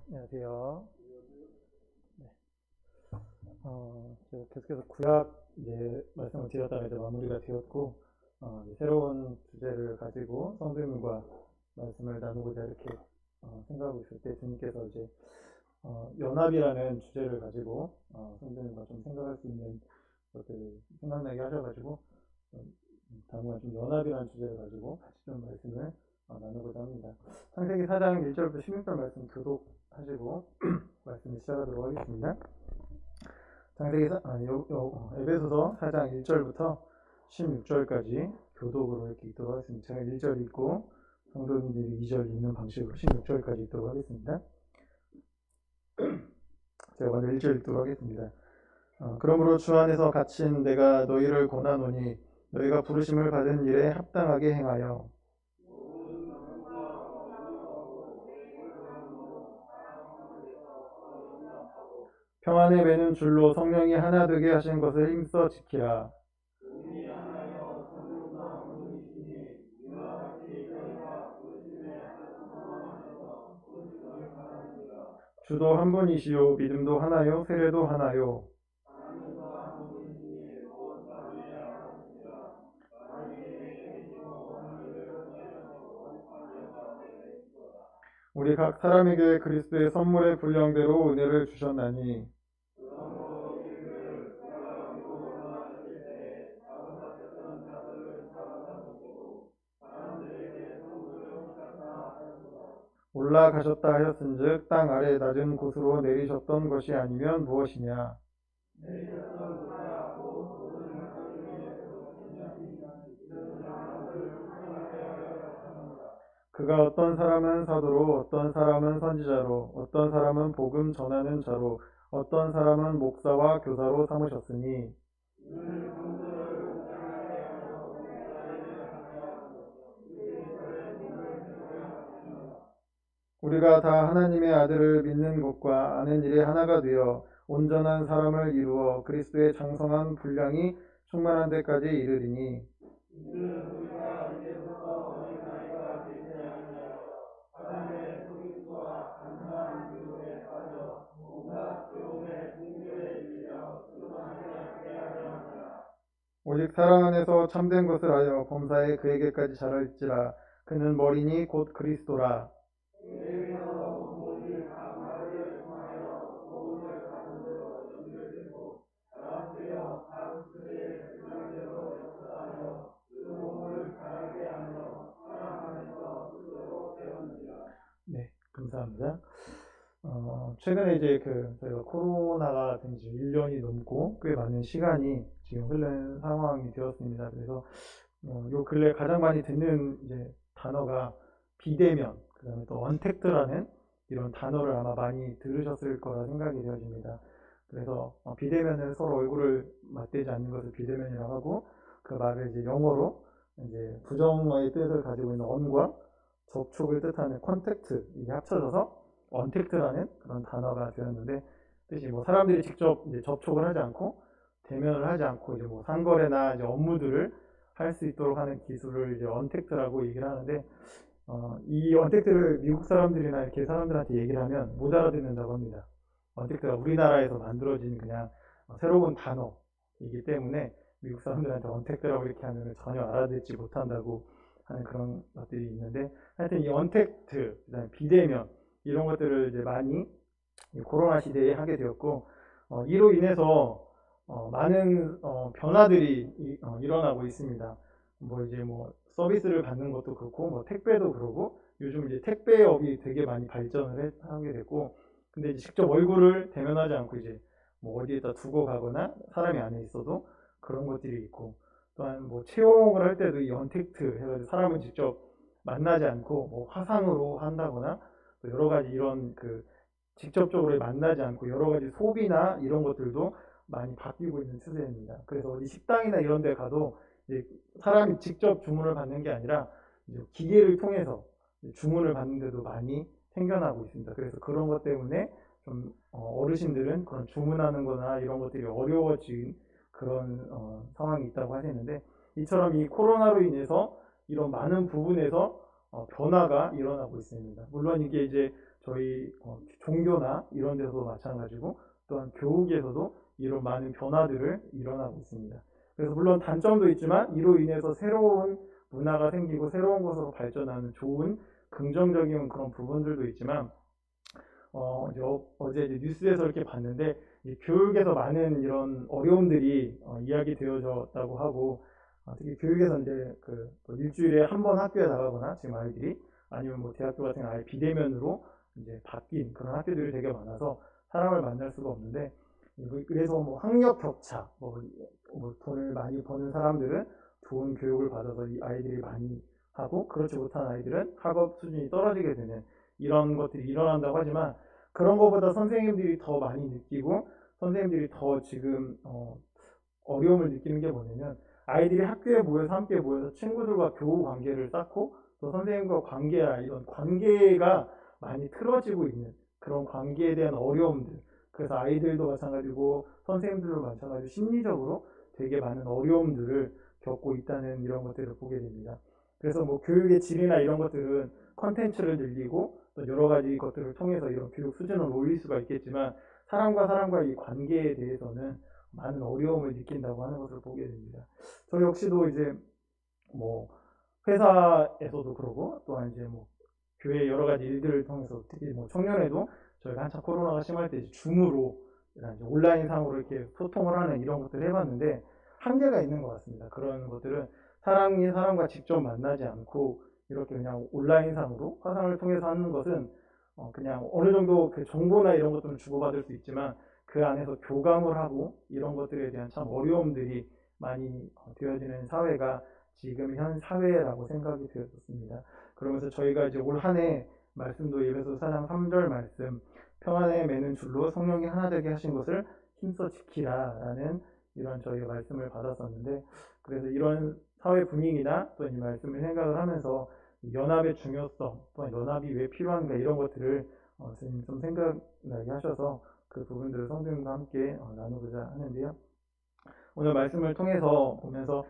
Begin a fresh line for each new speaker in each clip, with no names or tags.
안녕하세요. 네. 제가 계속해서 구약 이제 말씀을 드렸다가 이제 마무리가 되었고, 이제 새로운 주제를 가지고 성도님과 말씀을 나누고자 이렇게 생각하고 있을 때 주님께서 이제 연합이라는 주제를 가지고 성도님과 좀 생각할 수 있는 것들을 생각나게 하셔가지고 당분간 좀 연합이라는 주제를 가지고 같이 좀 말씀을 나누고자 합니다. 창세기 4장 1절부터 16절 말씀 교독하시고 말씀을 시작하도록 하겠습니다. 창세기 에베소서 4장 1절부터 16절까지 교독으로 이렇게 읽도록 하겠습니다. 제가 1절 읽고 성도님들이 2절 읽는 방식으로 16절까지 읽도록 하겠습니다. 제가 먼저 1절 읽도록 하겠습니다. 그러므로 주 안에서 갇힌 내가 너희를 권하노니 너희가 부르심을 받은 일에 합당하게 행하여 평안에 매는 줄로 성령이 하나 되게 하신 것을 힘써 지키라. 주도 한 분이시요 믿음도 하나요 세례도 하나요. 우리 각 사람에게 그리스도의 선물의 분량대로 은혜를 주셨나니 올라가셨다 하였은즉 땅 아래 낮은 곳으로 내리셨던 것이 아니면 무엇이냐. 그가 어떤 사람은 사도로 어떤 사람은 선지자로 어떤 사람은 복음 전하는 자로 어떤 사람은 목사와 교사로 삼으셨으니 우리가 다 하나님의 아들을 믿는 것과 아는 일에 하나가 되어 온전한 사람을 이루어 그리스도의 장성한 분량이 충만한 데까지 이르리니 오직 사랑 안에서 참된 것을 하여 범사에 그에게까지 자랄지라. 그는 머리니 곧 그리스도라. 네, 감사합니다. 최근에 이제 저희가 코로나가 된 지 1년이 넘고 꽤 많은 시간이 지금 흐른 상황이 되었습니다. 그래서 요 근래 가장 많이 듣는 이제 단어가 비대면, 그다음에 또 언택트라는 이런 단어를 아마 많이 들으셨을 거라 생각이 되어집니다. 그래서 비대면은 서로 얼굴을 맞대지 않는 것을 비대면이라고 하고 그 말을 이제 영어로 이제 부정어의 뜻을 가지고 있는 on과 접촉을 뜻하는 컨택트 이게 합쳐져서 언택트라는 그런 단어가 되었는데 뜻이 뭐 사람들이 직접 이제 접촉을 하지 않고 대면을 하지 않고 이제 뭐 상거래나 이제 업무들을 할 수 있도록 하는 기술을 이제 언택트라고 얘기를 하는데 이 언택트를 미국 사람들이나 이렇게 사람들한테 얘기를 하면 못 알아듣는다고 합니다. 언택트가 우리나라에서 만들어진 그냥 새로운 단어이기 때문에 미국 사람들한테 언택트라고 이렇게 하면 전혀 알아듣지 못한다고 하는 그런 것들이 있는데 하여튼 이 언택트, 그다음에 비대면 이런 것들을 이제 많이 코로나 시대에 하게 되었고 이로 인해서 많은 변화들이 일어나고 있습니다. 뭐 이제 뭐 서비스를 받는 것도 그렇고 뭐 택배도 그러고 요즘 이제 택배업이 되게 많이 발전을 하게 됐고 근데 이제 직접 얼굴을 대면하지 않고 이제 뭐 어디에다 두고 가거나 사람이 안에 있어도 그런 것들이 있고 또한 뭐 채용을 할 때도 이 언택트 해가지고 사람을 직접 만나지 않고 뭐 화상으로 한다거나 또 여러 가지 이런 직접적으로 만나지 않고 여러 가지 소비나 이런 것들도 많이 바뀌고 있는 추세입니다. 그래서 어디 식당이나 이런 데 가도 이제 사람이 직접 주문을 받는 게 아니라 이제 기계를 통해서 주문을 받는 데도 많이 생겨나고 있습니다. 그래서 그런 것 때문에 좀 어르신들은 그런 주문하는 거나 이런 것들이 어려워진 그런 상황이 있다고 하시는데 이처럼 이 코로나로 인해서 이런 많은 부분에서 변화가 일어나고 있습니다. 물론 이게 이제 저희 종교나 이런 데서도 마찬가지고 또한 교육에서도 이런 많은 변화들을 일어나고 있습니다. 그래서 물론 단점도 있지만 이로 인해서 새로운 문화가 생기고 새로운 것으로 발전하는 좋은 긍정적인 그런 부분들도 있지만 어제 이제 뉴스에서 이렇게 봤는데 교육에서 많은 이런 어려움들이 이야기되어졌다고 하고 특히 교육에서 이제 뭐 일주일에 한 번 학교에 나가거나 지금 아이들이 아니면 뭐 대학교 같은 아예 비대면으로 이제 바뀐 그런 학교들이 되게 많아서 사람을 만날 수가 없는데 그래서 뭐 학력 격차 뭐 돈을 많이 버는 사람들은 좋은 교육을 받아서 이 아이들이 많이 하고 그렇지 못한 아이들은 학업 수준이 떨어지게 되는 이런 것들이 일어난다고 하지만 그런 것보다 선생님들이 더 많이 느끼고 선생님들이 더 지금 어려움을 느끼는 게 뭐냐면 아이들이 학교에 모여서 함께 모여서 친구들과 교우 관계를 쌓고 또 선생님과 관계야 이런 관계가 많이 틀어지고 있는 그런 관계에 대한 어려움들 그래서 아이들도 마찬가지고 선생님들도 마찬가지고 심리적으로 되게 많은 어려움들을 겪고 있다는 이런 것들을 보게 됩니다. 그래서 뭐 교육의 질이나 이런 것들은 컨텐츠를 늘리고 또 여러 가지 것들을 통해서 이런 교육 수준을 올릴 수가 있겠지만 사람과 사람과의 이 관계에 대해서는 많은 어려움을 느낀다고 하는 것을 보게 됩니다. 저 역시도 이제 뭐 회사에서도 그러고 또한 이제 뭐 교회 여러 가지 일들을 통해서 특히 뭐 청년회도 저희가 한참 코로나가 심할 때 줌으로 이제 온라인상으로 이렇게 소통을 하는 이런 것들을 해봤는데 한계가 있는 것 같습니다. 그런 것들은 사람이 사람과 직접 만나지 않고 이렇게 그냥 온라인상으로 화상을 통해서 하는 것은 그냥 어느 정도 그 정보나 이런 것들은 주고받을 수 있지만 그 안에서 교감을 하고 이런 것들에 대한 참 어려움들이 많이 되어지는 사회가 지금 현 사회라고 생각이 되었습니다. 그러면서 저희가 이제 올 한 해 말씀도 에베소 4장 3절 말씀 평안에 매는 줄로 성령이 하나 되게 하신 것을 힘써 지키라라는 이런 저희가 말씀을 받았었는데 그래서 이런 사회 분위기나 또 이 말씀을 생각을 하면서 연합의 중요성 또 연합이 왜 필요한가 이런 것들을 선생님 좀 생각나게 하셔서 그 부분들을 성도님과 함께 나누고자 하는데요. 오늘 말씀을 통해서 보면서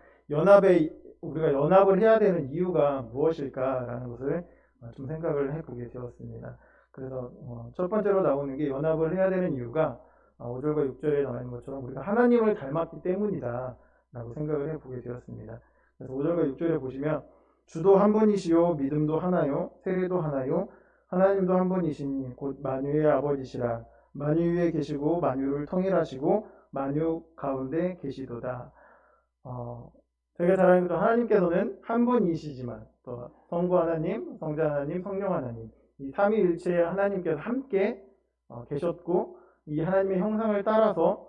우리가 연합을 해야 되는 이유가 무엇일까라는 것을 좀 생각을 해보게 되었습니다. 그래서 첫 번째로 나오는 게 연합을 해야 되는 이유가 5절과 6절에 나와 있는 것처럼 우리가 하나님을 닮았기 때문이다 라고 생각을 해보게 되었습니다. 그래서 5절과 6절에 보시면 주도 한 분이시요 믿음도 하나요 세례도 하나요 하나님도 한 분이시니 곧 만유의 아버지시라 만유 위에 계시고 만유를 통일하시고 만유 가운데 계시도다. 저희가 잘 아는 것처럼 하나님께서는 한 분이시지만 또 성부 하나님, 성자 하나님, 성령 하나님 이 삼위일체의 하나님께서 함께 계셨고 이 하나님의 형상을 따라서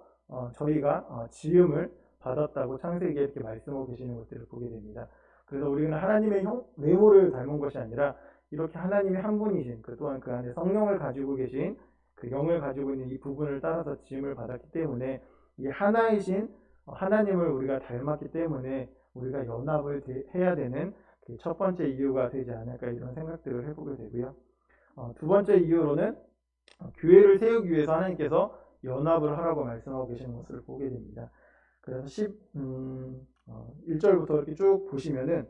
저희가 지음을 받았다고 창세기에 이렇게 말씀하고 계시는 것들을 보게 됩니다. 그래서 우리는 하나님의 외모를 닮은 것이 아니라 이렇게 하나님의 한 분이신 또한 그 안에 성령을 가지고 계신 그 영을 가지고 있는 이 부분을 따라서 지음을 받았기 때문에 이 하나이신 하나님을 우리가 닮았기 때문에 우리가 연합을 해야 되는 첫 번째 이유가 되지 않을까 이런 생각들을 해보게 되고요. 두 번째 이유로는 교회를 세우기 위해서 하나님께서 연합을 하라고 말씀하고 계시는 것을 보게 됩니다. 그래서 1절부터 이렇게 쭉 보시면은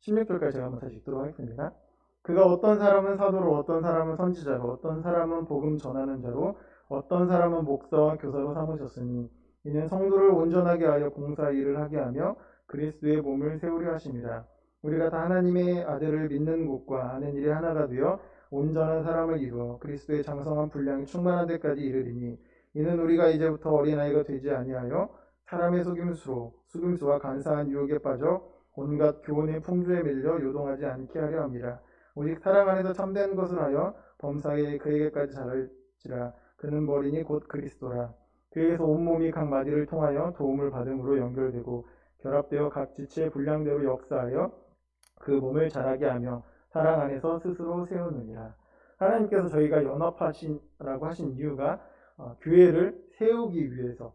16절까지 제가 한번 다시 읽도록 하겠습니다. 그가 어떤 사람은 사도로 어떤 사람은 선지자로 어떤 사람은 복음 전하는 자로 어떤 사람은 목사와 교사로 삼으셨으니 이는 성도를 온전하게 하여 봉사 일을 하게 하며 그리스도의 몸을 세우려 하심이라. 우리가 다 하나님의 아들을 믿는 곳과 아는 일이 하나가 되어 온전한 사람을 이루어 그리스도의 장성한 분량이 충만한 데까지 이르리니 이는 우리가 이제부터 어린아이가 되지 아니하여 사람의 속임수와 간사한 유혹에 빠져 온갖 교훈의 풍조에 밀려 요동하지 않게 하려 함이라. 오직 사랑 안에서 참된 것을 하여 범사에 그에게까지 자랄지라. 그는 머리니 곧 그리스도라. 그에게서 온몸이 각 마디를 통하여 도움을 받음으로 연결되고 결합되어 각 지체의 분량대로 역사하여 그 몸을 자라게 하며 사랑 안에서 스스로 세우느니라. 하나님께서 저희가 연합하시라고 하신 이유가 교회를 세우기 위해서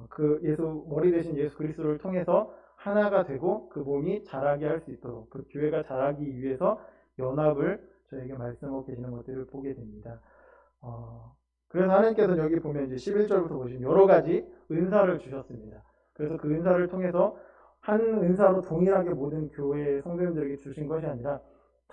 그 머리 대신 예수 그리스도를 통해서 하나가 되고 그 몸이 자라게 할 수 있도록 그 교회가 자라기 위해서 연합을 저에게 말씀하고 계시는 것들을 보게 됩니다. 그래서 하나님께서는 여기 보면 이제 11절부터 보시면 여러 가지 은사를 주셨습니다. 그래서 그 은사를 통해서 한 은사로 동일하게 모든 교회 성도님들에게 주신 것이 아니라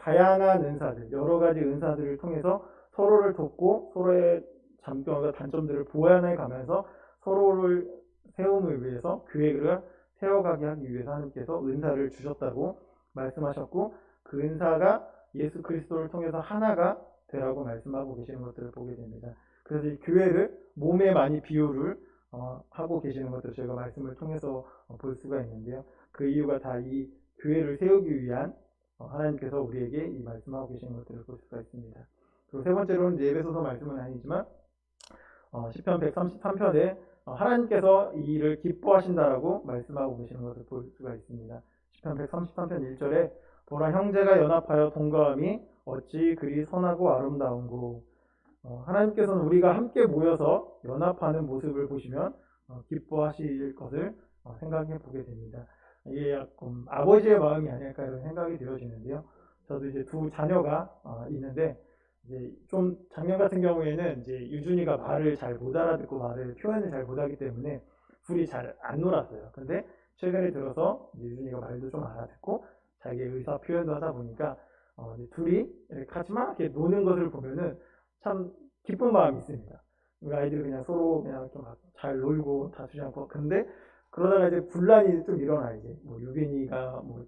다양한 은사들, 여러 가지 은사들을 통해서 서로를 돕고 서로의 장점과 단점들을 보완해 가면서 서로를 세움을 위해서 교회를 세워가게 하기 위해서 하나님께서 은사를 주셨다고 말씀하셨고, 그 은사가 예수 그리스도를 통해서 하나가 되라고 말씀하고 계시는 것들을 보게 됩니다. 그래서 이 교회를 몸에 많이 비유를 하고 계시는 것들을 저희가 말씀을 통해서 볼 수가 있는데요. 그 이유가 다 이 교회를 세우기 위한 하나님께서 우리에게 이 말씀하고 계시는 것들을 볼 수가 있습니다. 그리고 세 번째로는 이제 에베소서 말씀은 아니지만 시편 133편에 하나님께서 이 일을 기뻐하신다라고 말씀하고 계시는 것을 볼 수가 있습니다. 시편 133편 1절에 보라 형제가 연합하여 동거함이 어찌 그리 선하고 아름다운고. 하나님께서는 우리가 함께 모여서 연합하는 모습을 보시면 기뻐하실 것을 생각해 보게 됩니다. 이게 약간 아버지의 마음이 아닐까 이런 생각이 들어지는데요. 저도 이제 두 자녀가 있는데, 이제 좀 작년 같은 경우에는 이제 유준이가 말을 잘 못 알아듣고 말을 표현을 잘 못하기 때문에 둘이 잘 안 놀았어요. 근데 최근에 들어서 유준이가 말도 좀 알아듣고 자기의 의사 표현도 하다 보니까 이제 둘이 이렇게 같이 막 이렇게 노는 것을 보면은 참 기쁜 마음이 있습니다. 우리 아이들이 그냥 서로 그냥 좀 잘 놀고 다투지 않고. 근데 그러다가 이제 분란이 좀 일어나. 이제 뭐 유빈이가 뭐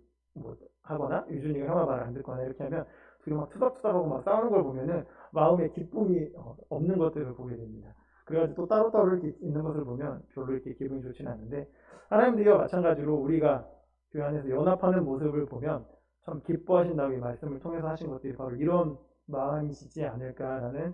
하거나 유준이가 형아 말을 안 듣거나 이렇게 하면 둘이 막 투닥투닥하고 막 싸우는 걸 보면은 마음에 기쁨이 없는 것들을 보게 됩니다. 그래가지고 또 따로따로 이렇게 있는 것을 보면 별로 이렇게 기분이 좋지는 않은데, 하나님도 이와 마찬가지로 우리가 교회 안에서 연합하는 모습을 보면 참 기뻐하신다고 이 말씀을 통해서 하신 것들이 바로 이런 마음이시지 않을까라는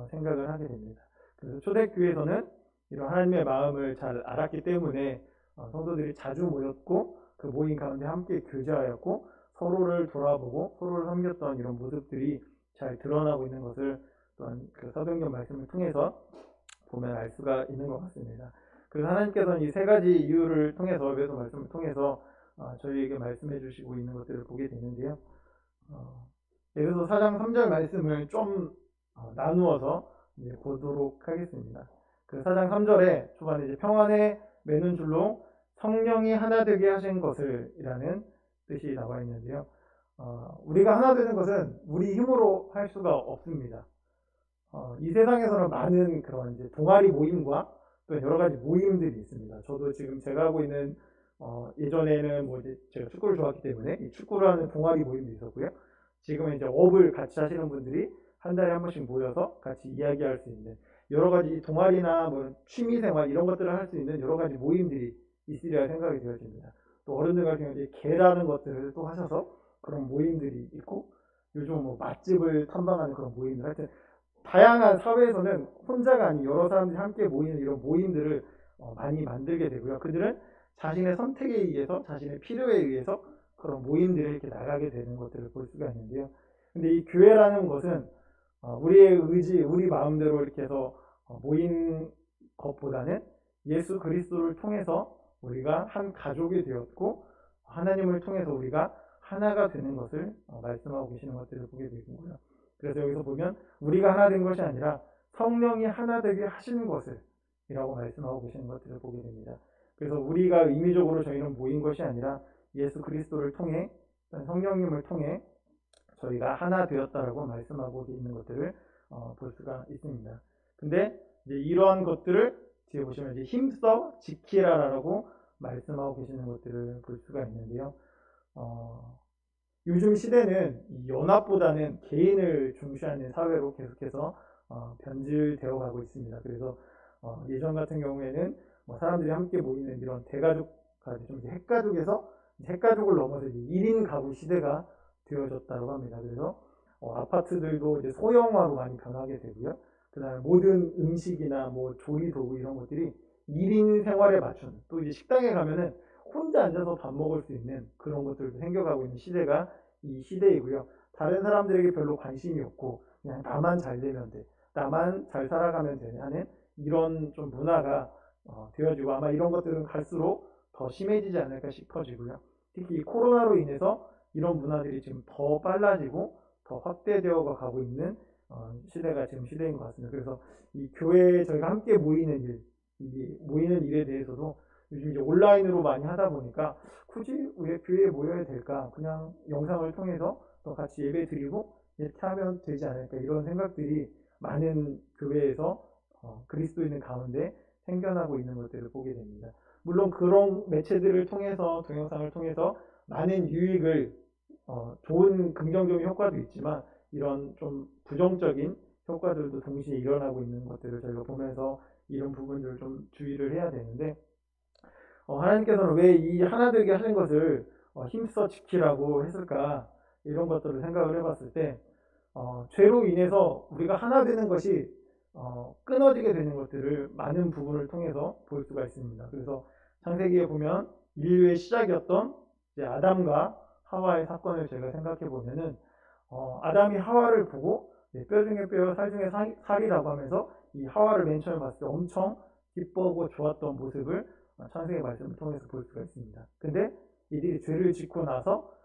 생각을 하게 됩니다. 그래서 초대교회에서는 이런 하나님의 마음을 잘 알았기 때문에 성도들이 자주 모였고 그 모임 가운데 함께 교제하였고 서로를 돌아보고 서로를 섬겼던 이런 모습들이 잘 드러나고 있는 것을 또한 그 사도행전 말씀을 통해서 보면 알 수가 있는 것 같습니다. 그래서 하나님께서는 이 세 가지 이유를 통해서 에베소 말씀을 통해서 저희에게 말씀해 주시고 있는 것들을 보게 되는데요. 에베소 4장 3절 말씀을 좀 나누어서 이제 보도록 하겠습니다. 그 4장 3절에 초반에 이제 평안에 매는 줄로 성령이 하나 되게 하신 것을 이라는 뜻이 나와 있는데요. 우리가 하나 되는 것은 우리 힘으로 할 수가 없습니다. 이 세상에서는 많은 그런 이제 동아리 모임과 또 여러 가지 모임들이 있습니다. 저도 지금 제가 하고 있는 예전에는 뭐 이제 제가 축구를 좋아했기 때문에 이 축구를 하는 동아리 모임도 있었고요. 지금은 이제 업을 같이 하시는 분들이 한 달에 한 번씩 모여서 같이 이야기할 수 있는 여러 가지 동아리나 뭐 취미생활 이런 것들을 할 수 있는 여러 가지 모임들이 있으리라 생각이 되어집니다. 또 어른들 같은 경우에 개라는 것들을 또 하셔서 그런 모임들이 있고, 요즘 뭐 맛집을 탐방하는 그런 모임들, 하여튼 다양한 사회에서는 혼자가 아닌 여러 사람들이 함께 모이는 이런 모임들을 많이 만들게 되고요. 그들은 자신의 선택에 의해서 자신의 필요에 의해서 그런 모임들을 이렇게 나가게 되는 것들을 볼 수가 있는데요. 근데 이 교회라는 것은 우리의 의지, 우리 마음대로 이렇게 해서 모인 것보다는 예수 그리스도를 통해서 우리가 한 가족이 되었고 하나님을 통해서 우리가 하나가 되는 것을 말씀하고 계시는 것들을 보게 되고요. 그래서 여기서 보면 우리가 하나 된 것이 아니라 성령이 하나 되게 하시는 것을 이라고 말씀하고 계시는 것들을 보게 됩니다. 그래서 우리가 의미적으로 저희는 모인 것이 아니라 예수 그리스도를 통해 성령님을 통해 저희가 하나 되었다라고 말씀하고 있는 것들을 볼 수가 있습니다. 근데 이제 이러한 것들을 뒤에 보시면 이제 힘써 지키라라고 말씀하고 계시는 것들을 볼 수가 있는데요. 요즘 시대는 연합보다는 개인을 중시하는 사회로 계속해서 변질되어 가고 있습니다. 그래서 예전 같은 경우에는 뭐 사람들이 함께 모이는 이런 대가족까지 좀 이제 핵가족에서 핵가족을 넘어서 이제 1인 가구 시대가 되어졌다고 합니다. 그래서 아파트들도 이제 소형화로 많이 변하게 되고요. 그다음에 모든 음식이나 뭐 조리 도구 이런 것들이 1인 생활에 맞춘, 또 이제 식당에 가면은 혼자 앉아서 밥 먹을 수 있는 그런 것들도 생겨가고 있는 시대가 이 시대이고요. 다른 사람들에게 별로 관심이 없고 그냥 나만 잘 되면 돼, 나만 잘 살아가면 돼 하는 이런 좀 문화가 되어지고, 아마 이런 것들은 갈수록 더 심해지지 않을까 싶어지고요. 특히 이 코로나로 인해서 이런 문화들이 지금 더 빨라지고 더 확대되어 가고 있는 시대가 지금 시대인 것 같습니다. 그래서 이 교회에 저희가 함께 모이는 일, 이 모이는 일에 대해서도 요즘 이제 온라인으로 많이 하다 보니까 굳이 왜 교회에 모여야 될까? 그냥 영상을 통해서 또 같이 예배 드리고 이렇게 하면 되지 않을까, 이런 생각들이 많은 교회에서 그리스도인들 가운데 생겨나고 있는 것들을 보게 됩니다. 물론 그런 매체들을 통해서, 동영상을 통해서 많은 유익을, 좋은 긍정적인 효과도 있지만 이런 좀 부정적인 효과들도 동시에 일어나고 있는 것들을 저희가 보면서 이런 부분들을 좀 주의를 해야 되는데, 하나님께서는 왜 이 하나 되게 하신 것을 힘써 지키라고 했을까, 이런 것들을 생각을 해봤을 때 죄로 인해서 우리가 하나 되는 것이 끊어지게 되는 것들을 많은 부분을 통해서 볼 수가 있습니다. 그래서 창세기에 보면 인류의 시작이었던 이제 아담과 하와의 사건을 제가 생각해 보면은 아담이 하와를 보고 뼈 중에 뼈, 살 중에 살이라고 하면서 이 하와를 맨 처음에 봤을 때 엄청 기뻐하고 좋았던 모습을 창세기 말씀을 통해서 볼 수가 있습니다. 근데 이들이 죄를 짓고 나서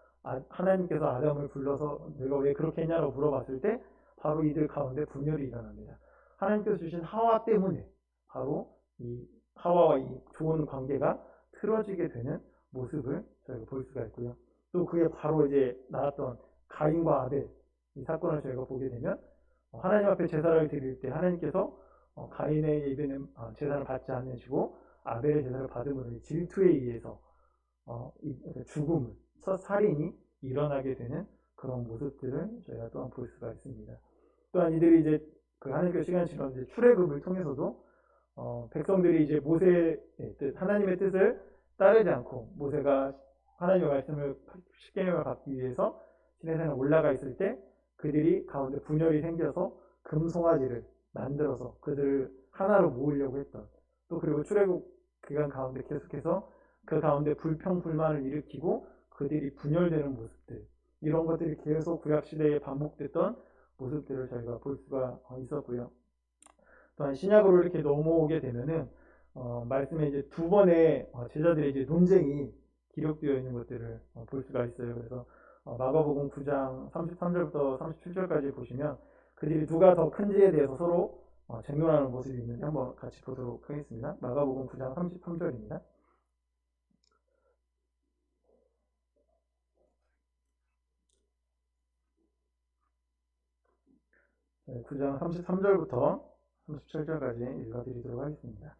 하나님께서 아담을 불러서 내가 왜 그렇게 했냐고 물어봤을 때 바로 이들 가운데 분열이 일어납니다. 하나님께서 주신 하와 때문에 바로 이 하와와 이 좋은 관계가 틀어지게 되는 모습을 저희가 볼 수가 있고요. 또 그게 바로 이제 나왔던 가인과 아벨, 이 사건을 저희가 보게 되면 하나님 앞에 제사를 드릴 때 하나님께서 가인의 예배는 제사를 받지 않으시고 아벨의 제사를 받음으로 질투에 의해서 죽음을, 살인이 일어나게 되는 그런 모습들을 저희가 또한 볼 수가 있습니다. 또한 이들이 이제 그 하나님께서 시간이 지나서 이제 출애굽을 통해서도 백성들이 이제 모세의 뜻, 하나님의 뜻을 따르지 않고 모세가 하나님의 말씀을 십계명을 받기 위해서 시내산에 올라가 있을 때 그들이 가운데 분열이 생겨서 금송아지를 만들어서 그들을 하나로 모으려고 했던, 또 그리고 출애굽 기간 가운데 계속해서 그 가운데 불평불만을 일으키고 그들이 분열되는 모습들, 이런 것들이 계속 구약시대에 반복됐던 모습들을 저희가 볼 수가 있었고요. 또한 신약으로 이렇게 넘어오게 되면은 말씀에 이제 두 번의 제자들의 이제 논쟁이 기록되어 있는 것들을 볼 수가 있어요. 그래서 마가복음 9장 33절부터 37절까지 보시면 그들이 누가 더 큰지에 대해서 서로 쟁론하는 모습이 있는데 한번 같이 보도록 하겠습니다. 마가복음 9장 33절입니다. 9장 33절부터 37절까지 읽어드리도록 하겠습니다.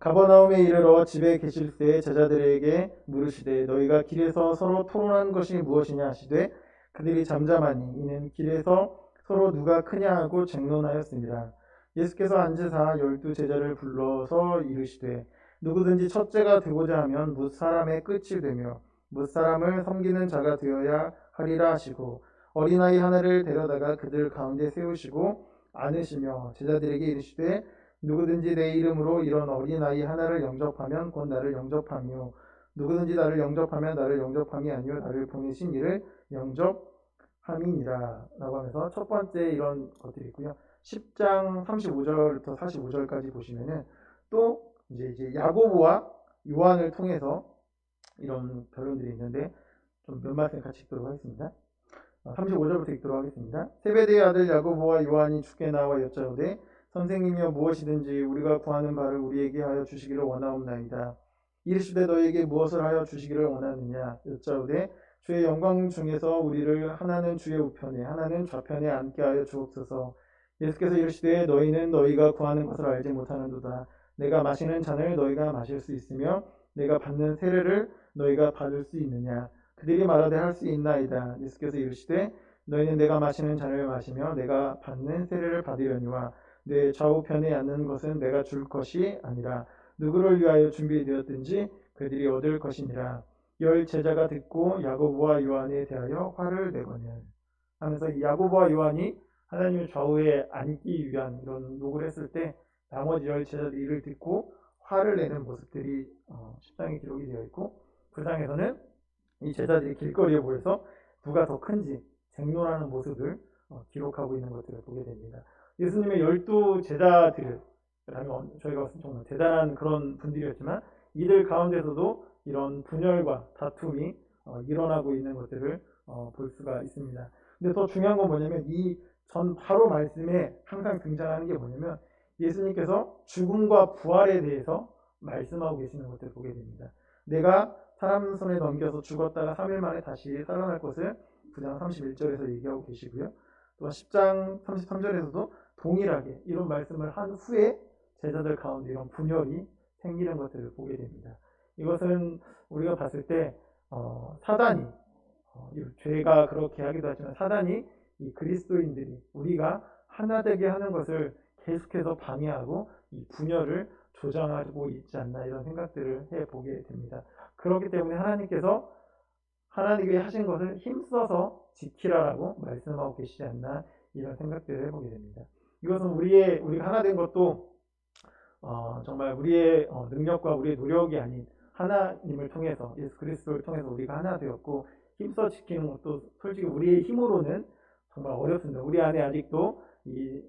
가버나움에 이르러 집에 계실 때 제자들에게 물으시되 너희가 길에서 서로 토론한 것이 무엇이냐 하시되 그들이 잠잠하니 이는 길에서 서로 누가 크냐 하고 쟁론하였습니다. 예수께서 앉으사 12 제자를 불러서 이르시되 누구든지 첫째가 되고자 하면 뭇 사람의 끝이 되며 뭇 사람을 섬기는 자가 되어야 하리라 하시고 어린아이 하나를 데려다가 그들 가운데 세우시고 안으시며 제자들에게 이르시되 누구든지 내 이름으로 이런 어린아이 하나를 영접하면 곧 나를 영접하며 누구든지 나를 영접하면 나를 영접함이 아니요 나를 보내신 이를 영접함이니라 라고 하면서 첫 번째 이런 것들이 있고요. 10장 35절부터 45절까지 보시면은 또 이제 야고보와 요한을 통해서 이런 결론들이 있는데 좀 몇 말씀 같이 읽도록 하겠습니다. 35절부터 읽도록 하겠습니다. 세베대의 아들 야고보와 요한이 주께 나와 여짜오되 선생님이여 무엇이든지 우리가 구하는 바를 우리에게 하여 주시기를 원하옵나이다. 이르시되 너에게 무엇을 하여 주시기를 원하느냐 여짜오되 주의 영광 중에서 우리를 하나는 주의 우편에 하나는 좌편에 앉게 하여 주옵소서. 예수께서 이르시되 너희는 너희가 구하는 것을 알지 못하는도다. 내가 마시는 잔을 너희가 마실 수 있으며 내가 받는 세례를 너희가 받을 수 있느냐. 그들이 말하되 할 수 있나이다. 예수께서 이르시되 너희는 내가 마시는 잔을 마시며 내가 받는 세례를 받으려니와 내 좌우편에 앉는 것은 내가 줄 것이 아니라 누구를 위하여 준비되었든지 그들이 얻을 것이니라. 10 제자가 듣고 야고보와 요한에 대하여 화를 내거늘 하면서 이 야고보와 요한이 하나님의 좌우에 앉기 위한 이런 욕을 했을 때 나머지 10 제자들이 이를 듣고 화를 내는 모습들이 10장에 기록이 되어 있고 9장에서는 이 제자들이 길거리에 모여서 누가 더 큰지 쟁론하는 모습을 기록하고 있는 것들을 보게 됩니다. 예수님의 12 제자들을 저희가 봤을 때 정말 대단한 그런 분들이었지만 이들 가운데서도 이런 분열과 다툼이 일어나고 있는 것들을 볼 수가 있습니다. 근데 더 중요한 건 뭐냐면 이 전 바로 말씀에 항상 등장하는 게 뭐냐면 예수님께서 죽음과 부활에 대해서 말씀하고 계시는 것들을 보게 됩니다. 내가 사람 손에 넘겨서 죽었다가 3일 만에 다시 살아날 것을 9장 31절에서 얘기하고 계시고요. 또 10장 33절에서도 동일하게 이런 말씀을 한 후에 제자들 가운데 이런 분열이 생기는 것들을 보게 됩니다. 이것은 우리가 봤을 때 사단이 이 죄가 그렇게 하기도 하지만 사단이 이 그리스도인들이 우리가 하나 되게 하는 것을 계속해서 방해하고 이 분열을 조장하고 있지 않나 이런 생각들을 해보게 됩니다. 그렇기 때문에 하나님께서 하나님이 하신 것을 힘써서 지키라라고 말씀하고 계시지 않나 이런 생각들을 해보게 됩니다. 이것은 우리가 하나 된 것도 정말 우리의 능력과 우리의 노력이 아닌 하나님을 통해서 예수 그리스도를 통해서 우리가 하나 되었고 힘써 지키는 것도 솔직히 우리의 힘으로는 정말 어렵습니다. 우리 안에 아직도 이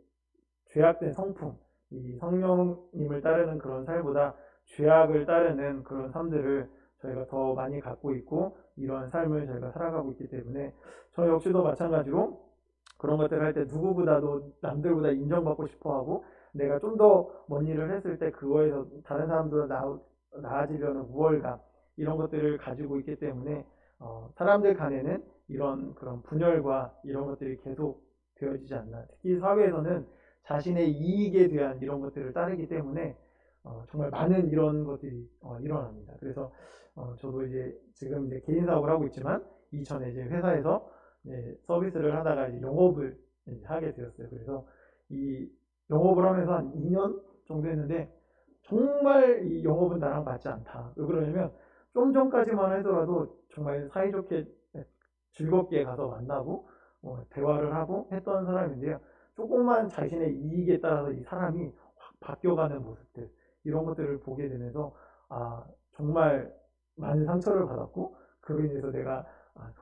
죄악된 성품, 이 성령님을 따르는 그런 삶보다 죄악을 따르는 그런 삶들을 저희가 더 많이 갖고 있고 이런 삶을 저희가 살아가고 있기 때문에 저 역시도 마찬가지로 그런 것들을 할 때 누구보다도 남들보다 인정받고 싶어하고 내가 좀 더 먼 일을 했을 때 그거에서 다른 사람들보다 나아지려는 우월감 이런 것들을 가지고 있기 때문에 사람들 간에는 이런 그런 분열과 이런 것들이 계속 되어지지 않나. 특히 사회에서는 자신의 이익에 대한 이런 것들을 따르기 때문에 정말 많은 이런 것들이 일어납니다. 그래서 저도 이제 지금 이제 개인 사업을 하고 있지만 이전에 이제 회사에서 서비스를 하다가 이제 영업을 하게 되었어요. 그래서 이 영업을 하면서 한 2년 정도 했는데 정말 이 영업은 나랑 맞지 않다. 왜 그러냐면 좀 전까지만 하더라도 정말 사이좋게 즐겁게 가서 만나고 대화를 하고 했던 사람인데요. 조금만 자신의 이익에 따라서 이 사람이 확 바뀌어가는 모습들 이런 것들을 보게 되면서 정말 많은 상처를 받았고 그로 인해서 내가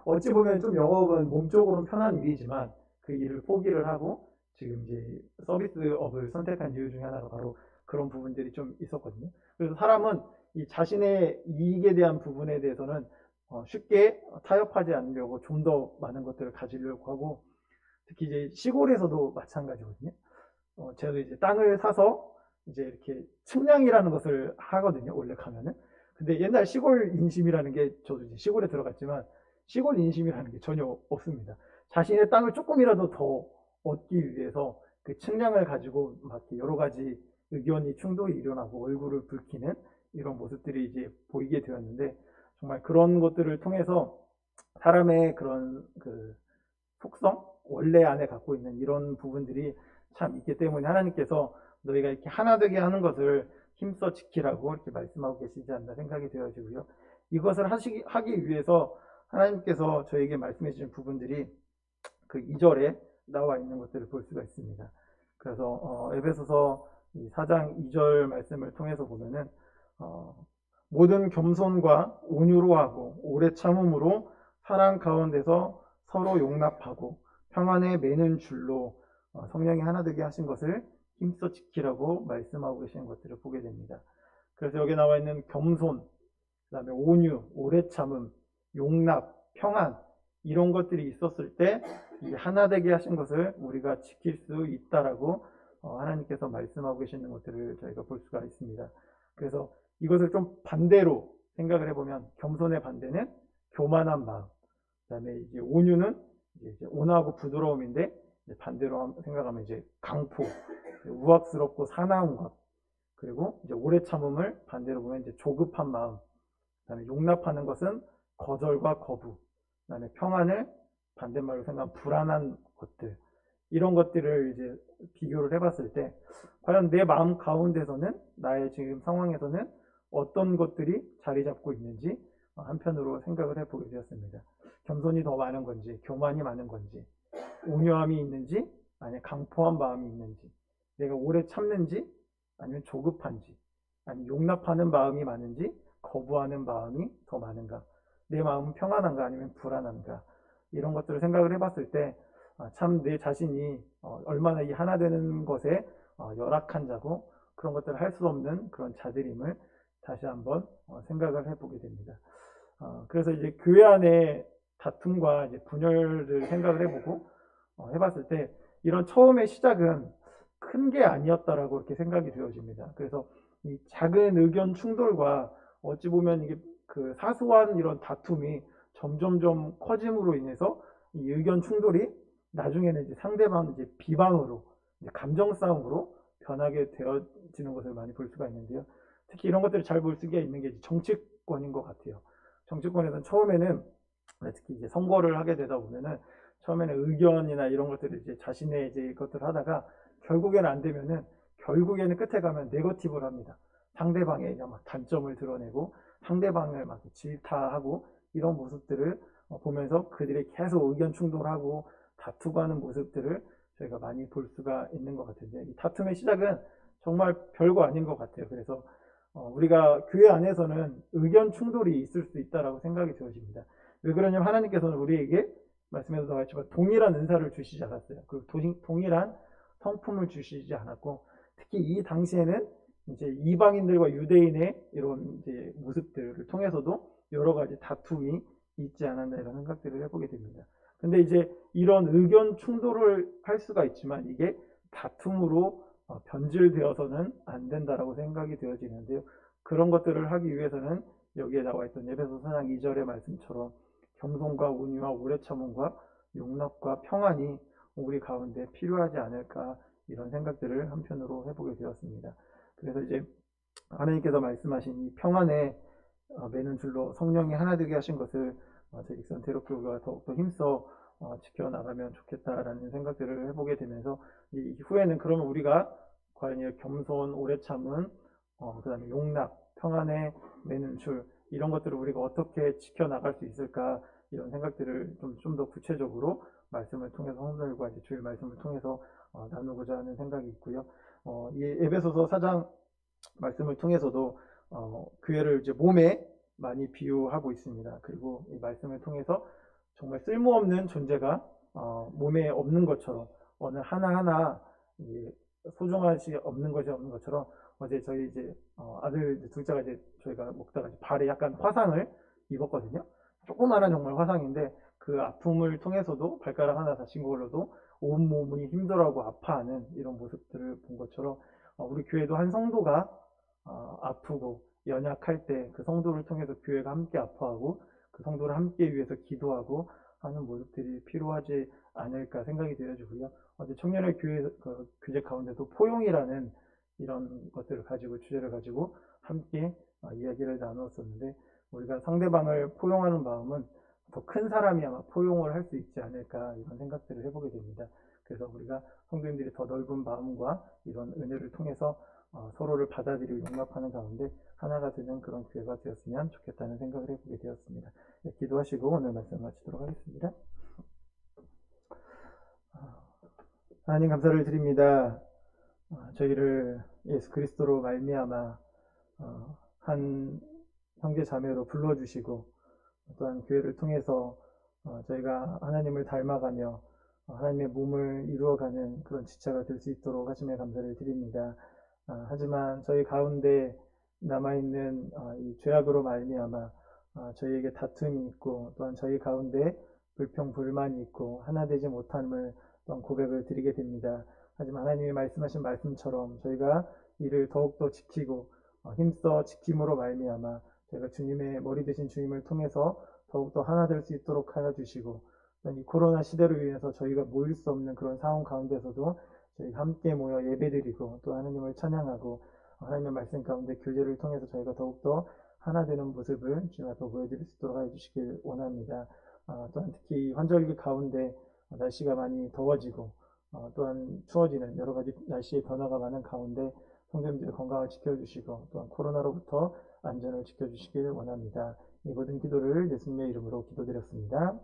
어찌 보면 좀 영업은 몸쪽으로는 편한 일이지만 그 일을 포기를 하고 지금 이제 서비스업을 선택한 이유 중에 하나가 바로 그런 부분들이 좀 있었거든요. 그래서 사람은 이 자신의 이익에 대한 부분에 대해서는 쉽게 타협하지 않으려고 좀 더 많은 것들을 가지려고 하고 특히 이제 시골에서도 마찬가지거든요. 제가 이제 땅을 사서 이제 이렇게 측량이라는 것을 하거든요. 원래 가면은. 근데 옛날 시골 인심이라는 게 저도 이제 시골에 들어갔지만 시골 인심이라는 게 전혀 없습니다. 자신의 땅을 조금이라도 더 얻기 위해서 그 측량을 가지고 막 여러 가지 의견이 충돌이 일어나고 얼굴을 붉히는 이런 모습들이 이제 보이게 되었는데 정말 그런 것들을 통해서 사람의 그런 그 속성, 원래 안에 갖고 있는 이런 부분들이 참 있기 때문에 하나님께서 너희가 이렇게 하나 되게 하는 것을 힘써 지키라고 이렇게 말씀하고 계시지 않나 생각이 되어지고요. 이것을 하기 위해서 하나님께서 저에게 말씀해 주신 부분들이 그 2절에 나와 있는 것들을 볼 수가 있습니다. 그래서 에베소서 4장 2절 말씀을 통해서 보면은 모든 겸손과 온유로 하고 오래 참음으로 사랑 가운데서 서로 용납하고 평안에 매는 줄로 성령이 하나 되게 하신 것을 힘써 지키라고 말씀하고 계시는 것들을 보게 됩니다. 그래서 여기 나와 있는 겸손, 그 다음에 온유, 오래 참음, 용납, 평안 이런 것들이 있었을 때 이 하나 되게 하신 것을 우리가 지킬 수 있다라고 하나님께서 말씀하고 계시는 것들을 저희가 볼 수가 있습니다. 그래서 이것을 좀 반대로 생각을 해보면 겸손의 반대는 교만한 마음, 그 다음에 이제 온유는 이제 온화하고 부드러움인데 반대로 생각하면 이제 강포, 우악스럽고 사나운 것, 그리고 이제 오래 참음을 반대로 보면 이제 조급한 마음, 그다음에 용납하는 것은 거절과 거부, 그다음에 평안을 반대말로 생각하면 불안한 것들 이런 것들을 이제 비교를 해봤을 때 과연 내 마음 가운데서는 나의 지금 상황에서는 어떤 것들이 자리 잡고 있는지 한편으로 생각을 해보게 되었습니다. 겸손이 더 많은 건지, 교만이 많은 건지, 온유함이 있는지, 아니면 강포한 마음이 있는지, 내가 오래 참는지, 아니면 조급한지, 아니면 용납하는 마음이 많은지, 거부하는 마음이 더 많은가, 내 마음은 평안한가, 아니면 불안한가, 이런 것들을 생각을 해봤을 때, 참 내 자신이 얼마나 이 하나 되는 것에 열악한 자고, 그런 것들을 할 수 없는 그런 자들임을 다시 한번 생각을 해보게 됩니다. 그래서 이제 교회 안에 다툼과 이제 분열을 생각을 해보고 해봤을 때 이런 처음의 시작은 큰 게 아니었다라고 이렇게 생각이 되어집니다. 그래서 이 작은 의견 충돌과 어찌 보면 이게 그 사소한 이런 다툼이 점점점 커짐으로 인해서 이 의견 충돌이 나중에는 이제 상대방 이제 비방으로, 이제 감정 싸움으로 변하게 되어지는 것을 많이 볼 수가 있는데요. 특히 이런 것들을 잘 볼 수가 있는 게 정치권인 것 같아요. 정치권에서는 처음에는 특히 이제 선거를 하게 되다 보면은 처음에는 의견이나 이런 것들을 이제 자신의 이제 것들을 하다가 결국에는 안 되면은 결국에는 끝에 가면 네거티브를 합니다. 상대방의 막 단점을 드러내고 상대방을 막 질타하고 이런 모습들을 보면서 그들이 계속 의견 충돌하고 다투고 하는 모습들을 저희가 많이 볼 수가 있는 것 같은데, 이 다툼의 시작은 정말 별거 아닌 것 같아요. 그래서 우리가 교회 안에서는 의견 충돌이 있을 수 있다라고 생각이 되어집니다. 왜 그러냐면 하나님께서는 우리에게 말씀에도 나와 있지만 동일한 은사를 주시지 않았어요. 그리고 동일한 성품을 주시지 않았고, 특히 이 당시에는 이제 이방인들과 유대인의 이런 이제 모습들을 통해서도 여러 가지 다툼이 있지 않았나 이런 생각들을 해보게 됩니다. 근데 이제 이런 의견 충돌을 할 수가 있지만 이게 다툼으로 변질되어서는 안 된다라고 생각이 되어지는데요. 그런 것들을 하기 위해서는 여기에 나와 있던 에베소 4장 2절의 말씀처럼 겸손과 온유와 오래 참음과 용납과 평안이 우리 가운데 필요하지 않을까 이런 생각들을 한편으로 해보게 되었습니다. 그래서 이제 하나님께서 말씀하신 이 평안에 매는 줄로 성령이 하나 되게 하신 것을 저희 익선 대륙교회가 더욱더 힘써 지켜나가면 좋겠다라는 생각들을 해보게 되면서 이후에는 그러면 우리가 과연 겸손, 오래 참은, 그 다음에 용납, 평안에 매는 줄 이런 것들을 우리가 어떻게 지켜나갈 수 있을까 이런 생각들을 좀 더 구체적으로 말씀을 통해서 성도들과 이제 주일 말씀을 통해서 나누고자 하는 생각이 있고요. 이 에베소서 4장 말씀을 통해서도 교회를 이제 몸에 많이 비유하고 있습니다. 그리고 이 말씀을 통해서 정말 쓸모없는 존재가 몸에 없는 것처럼 어느 하나하나 소중한 것이 없는 것처럼 어제 저희 이제 아들 둘째가 이제 저희가 먹다가 이제 발에 약간 화상을 입었거든요. 조그마한 정말 화상인데 그 아픔을 통해서도 발가락 하나 다친 걸로도 온 몸이 힘들어하고 아파하는 이런 모습들을 본 것처럼 우리 교회도 한 성도가 아프고 연약할 때 그 성도를 통해서 교회가 함께 아파하고 그 성도를 함께 위해서 기도하고 하는 모습들이 필요하지 않을까 생각이 되어지고요. 어제 청년의 교제 가운데도 포용이라는 이런 것들을 가지고 주제를 가지고 함께 이야기를 나누었었는데, 우리가 상대방을 포용하는 마음은 더 큰 사람이 아마 포용을 할 수 있지 않을까 이런 생각들을 해보게 됩니다. 그래서 우리가 성도님들이 더 넓은 마음과 이런 은혜를 통해서 서로를 받아들이고 용납하는 가운데 하나가 되는 그런 교회가 되었으면 좋겠다는 생각을 해보게 되었습니다. 네, 기도하시고 오늘 말씀 마치도록 하겠습니다. 하나님 감사를 드립니다. 저희를 예수 그리스도로 말미암아 한 형제 자매로 불러주시고 또한 교회를 통해서 저희가 하나님을 닮아가며 하나님의 몸을 이루어가는 그런 지체가 될 수 있도록 하심에 감사를 드립니다. 하지만 저희 가운데 남아있는 이 죄악으로 말미암아 저희에게 다툼이 있고 또한 저희 가운데 불평 불만이 있고 하나 되지 못함을 또한 고백을 드리게 됩니다. 하지만 하나님이 말씀하신 말씀처럼 저희가 이를 더욱더 지키고 힘써 지킴으로 말미암아 저희가 주님의 머리 되신 주님을 통해서 더욱더 하나 될 수 있도록 하여 주시고, 이 코로나 시대로 인해서 저희가 모일 수 없는 그런 상황 가운데서도 저희가 함께 모여 예배드리고 또 하나님을 찬양하고 하나님의 말씀 가운데 교제를 통해서 저희가 더욱더 하나 되는 모습을 주님 앞에 보여드릴 수 있도록 하여 주시길 원합니다. 또한 특히 환절기 가운데 날씨가 많이 더워지고 또한 추워지는 여러 가지 날씨의 변화가 많은 가운데 성도님들의 건강을 지켜주시고 또한 코로나로부터 안전을 지켜주시길 원합니다. 이 모든 기도를 예수님의 이름으로 기도드렸습니다.